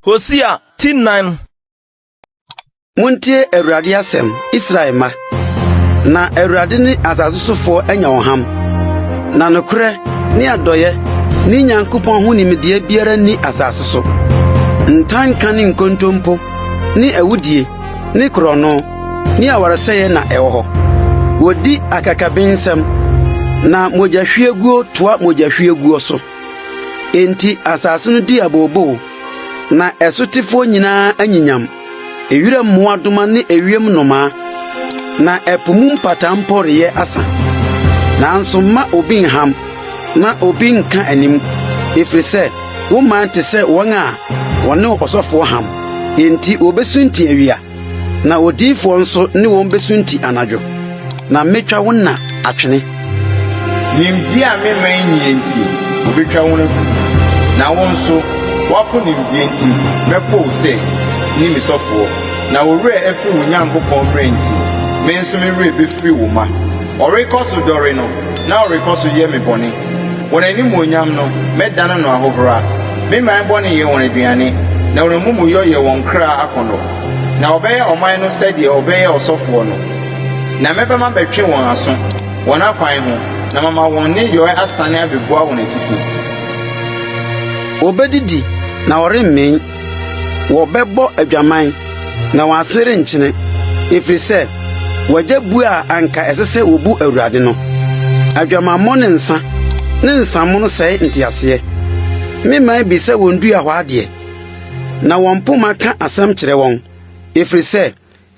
Hosea 9. Muntie Awurade asem Israel ma. Na Awurade ni asasosofo anya oham. Na nokre ni adoye ni Nyankopɔn ho nimdeɛ biara ni asase so. Ntanka ni nkontompo ni awudie ni krono ni awaresɛyɛ na ɛwɔ hɔ. Wodi akakabensɛm na mogahwieguo toa mogahwieguo so. Enti asase no di abobo na ɛsotifo nyinaa anyinyam. Ewira mmoa doma ne ewiem noma na ɛpomu mpatampɔreyɛ asa. Nanso ma obi nham na obi nka anim. Efiri sɛ wo man te sɛ wɔn a wɔne ɔsɔfo ham. Enti obesunti awia na odiifo nso ne wɔn besunti anadwo. Na metwa wo na atwene. Nimdi a meman nyenti obetwa wo no na wo nso wako nimdi enti mɛpɔ sɛ ni misɔfo na owura afiri wo Nyankopɔn brenti me nso me wura befiri wo ma ɔrekɔso dɔre no na ɔrekɔso yɛ me bɔne wɔn anim onyam no mɛdane no ahohora me man bɔne yɛ wɔn aduane na wɔn mumuyɔ yɛ wɔn kra akɔnɔ na ɔbɛyɛ ɔman no sɛdeɛ ɔbɛyɛ ɔsɔfoɔ no na mɛbɛma bɛtwe wɔn aso wɔn akwan ho na mama wɔn ne yɔ asane abɛboa wɔn atifi Obedidi na ɔremmen wɔbɛbɔ adwaman na wɔasere nkyene efiri sɛ wɔgya bu a anka ɛsɛ sɛ wobu Awurade no adwamammɔ ne nsammo no sɛe nteaseɛ meman bi sɛ wɔn dua hɔ adeɛ na wɔn poma ka asɛm kyerɛ wɔn efiri sɛ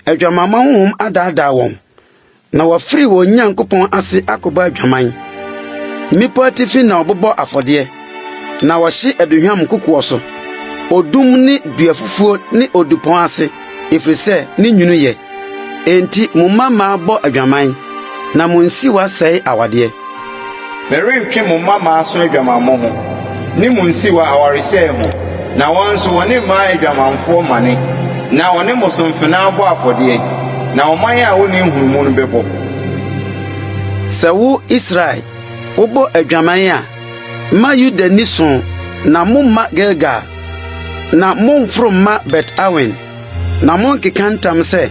adwamamma honhom adaadaa wɔn na wɔfiri wɔn Nyankopɔn ase akɔbɔ adwaman mmipo atifi na ɔbobɔ afɔdeɛ na wɔhye aduhwam kokoɔ so odum ni duafufuo ni odupɔn ase efiri sɛ ni nwunu yɛ enti mo mama bɔ adwaman na mo nsiwa sɛe awadeɛ merentwe mo mama so adwamammɔ ho ni mo nsiwa awaresɛe ho na wɔn nso wɔne maa adwamanfoɔ mane na wɔne mo somfena bɔ afɔdeɛ na ɔman a wɔne nhunumu no bɛbɔ sɛ wo Israel wobɔ adwaman a ma Yuda ni so na mo ma Gilgal na momforo ma Bet-Awen na monkeka ntam sɛ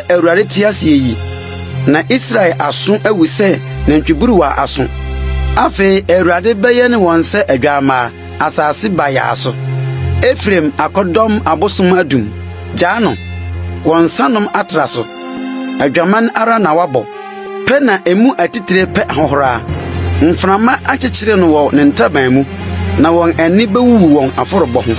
Awurade te ase yi na Israel aso awu sɛ nantwiburuwa aso afei Awurade bɛyɛ ne wɔn sɛ adwamaa asase bayaa so Efraim akodɔm abosom adum gyaa no wɔn sanom atra so adwaman ara na wabɔ pɛ na emu atitire pɛ ahohora mframa akyekyere no wɔ ne ntaban mu na wɔn ani bɛwu wɔn aforobɔ ho